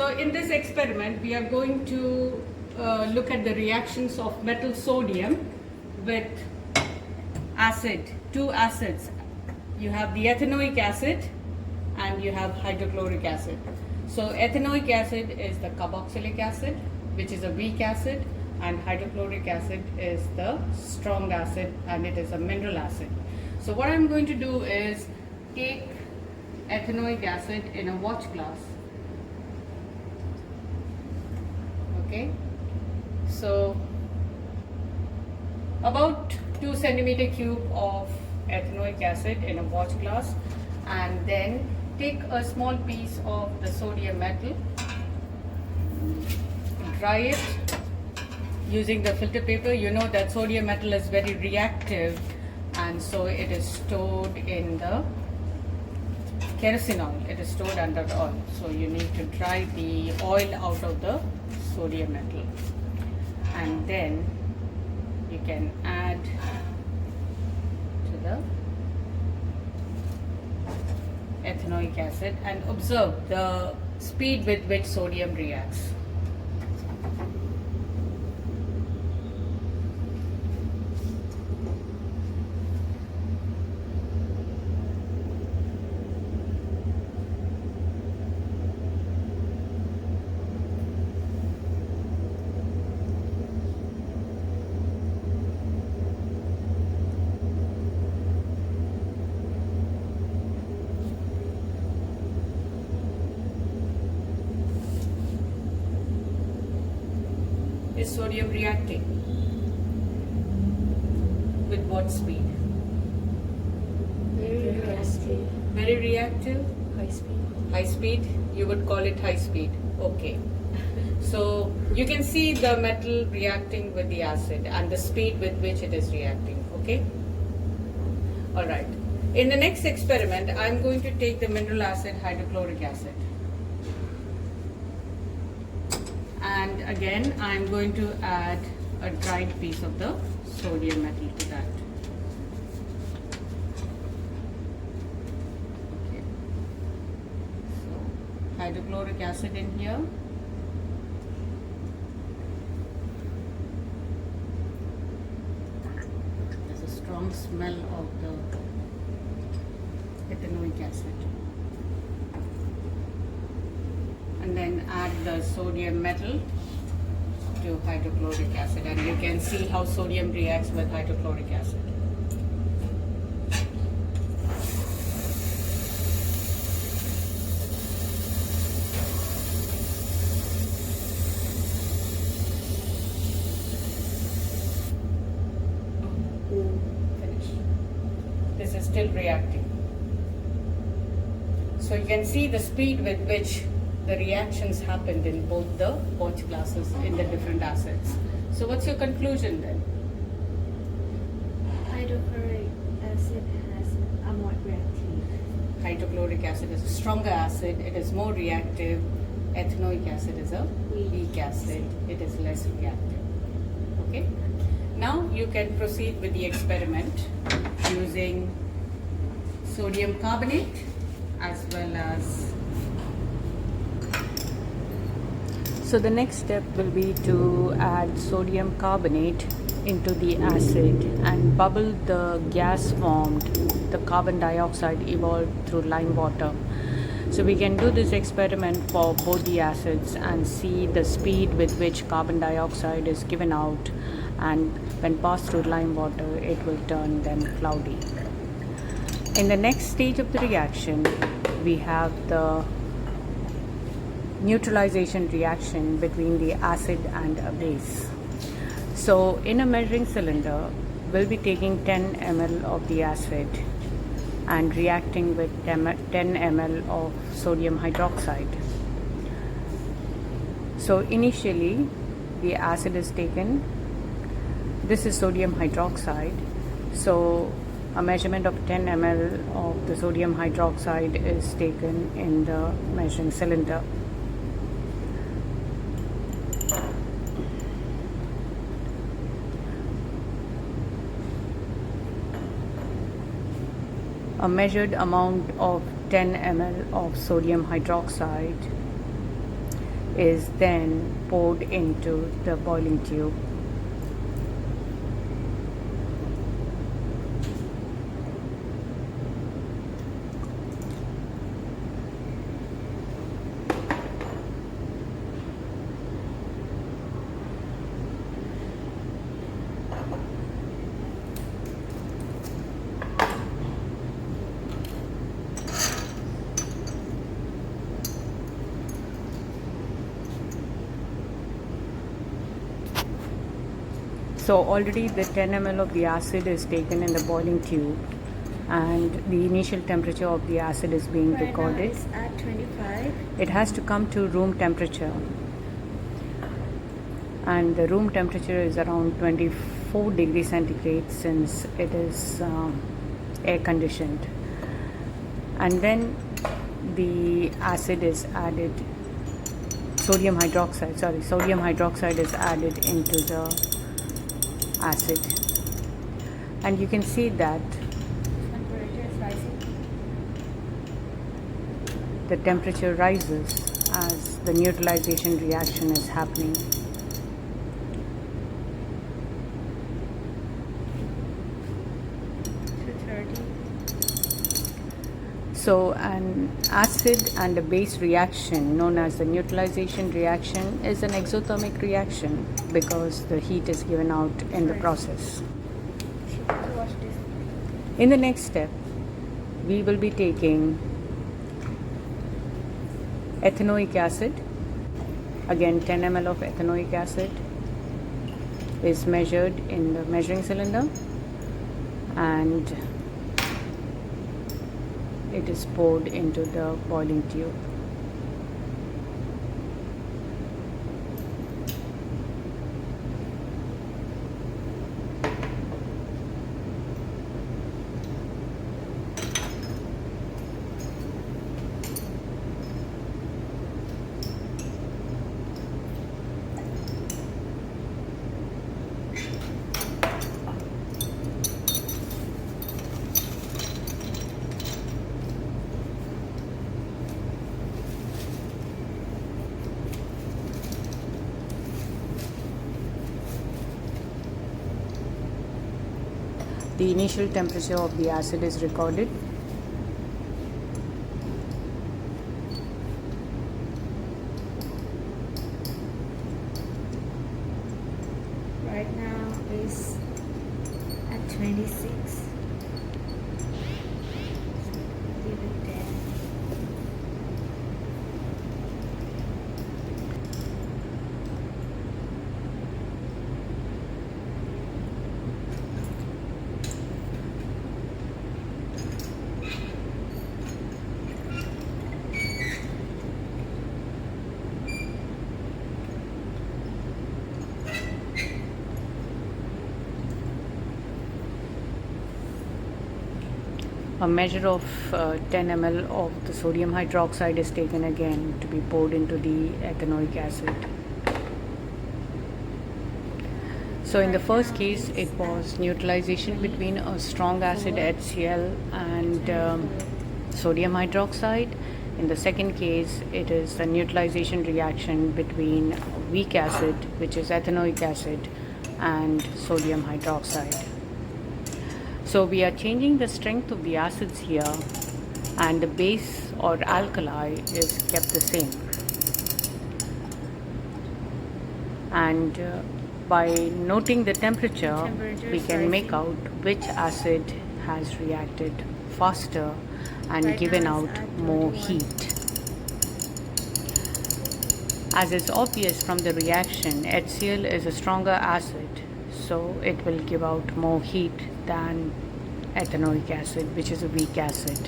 So in this experiment, we are going to look at the reactions of metal sodium with acid, two acids. You have the ethanoic acid and you have hydrochloric acid. So ethanoic acid is the carboxylic acid, which is a weak acid, and hydrochloric acid is the strong acid, and it is a mineral acid. So what I'm going to do is take ethanoic acid in a watch glass. Okay, so about 2 centimeter cube of ethanoic acid in a watch glass, and then take a small piece of the sodium metal, dry it using the filter paper. You know that sodium metal is very reactive, and so it is stored in the kerosene oil. It is stored under oil, so you need to dry the oil out of the sodium metal, and then you can add to the ethanoic acid and observe the speed with which sodium reacts. Is sodium reacting? With what speed? Very reactive. Very reactive? High speed. High speed? You would call it high speed. Okay. So you can see the metal reacting with the acid and the speed with which it is reacting. Okay? Alright. In the next experiment, I'm going to take the mineral acid, hydrochloric acid. And again, I'm going to add a dried piece of the sodium metal to that. Okay. So, hydrochloric acid in here. There's a strong smell of the ethanoic acid. And then add the sodium metal to hydrochloric acid, and you can see how sodium reacts with hydrochloric acid. Finish. This is still reacting. So you can see the speed with which the reactions happened in both the watch glasses in the different acids. So what's your conclusion then? Hydrochloric acid has a more reactive. Hydrochloric acid is a stronger acid, it is more reactive. Ethanoic acid is a weak acid, it is less reactive. Okay? Now you can proceed with the experiment using sodium carbonate as well as. So the next step will be to add sodium carbonate into the acid and bubble the gas formed, the carbon dioxide evolved through lime water. So we can do this experiment for both the acids and see the speed with which carbon dioxide is given out, and when passed through lime water it will turn then cloudy. In the next stage of the reaction, we have the neutralization reaction between the acid and a base. So in a measuring cylinder, we'll be taking 10 ml of the acid and reacting with 10 ml of sodium hydroxide. So initially the acid is taken. This is sodium hydroxide. So a measurement of 10 ml of the sodium hydroxide is taken in the measuring cylinder. A measured amount of 10 ml of sodium hydroxide is then poured into the boiling tube. So already the 10 ml of the acid is taken in the boiling tube, and the initial temperature of the acid is being Right now recorded. it's at 25. It has to come to room temperature, and the room temperature is around 24 degrees centigrade since it is air conditioned. And then the acid is added, sodium hydroxide is added into the acid, and you can see that Temperature is rising. the temperature rises as the neutralization reaction is happening. To 30. So an acid and a base reaction known as the neutralization reaction is an exothermic reaction because the heat is given out in the process. Watch this. In the next step, we will be taking ethanoic acid. Again, 10 ml of ethanoic acid is measured in the measuring cylinder, and it is poured into the boiling tube. The initial temperature of the acid is recorded. Right now is at 26. Leave it there. A measure of 10 ml of the sodium hydroxide is taken again to be poured into the ethanoic acid. So in the first case, it was neutralization between a strong acid HCl and sodium hydroxide. In the second case, it is a neutralization reaction between weak acid, which is ethanoic acid, and sodium hydroxide. So we are changing the strength of the acids here, and the base or alkali is kept the same. And by noting the temperature, we can make out which acid has reacted faster and Right given now out it's at more 21. heat. As is obvious from the reaction, HCl is a stronger acid, so it will give out more heat than ethanoic acid, which is a weak acid.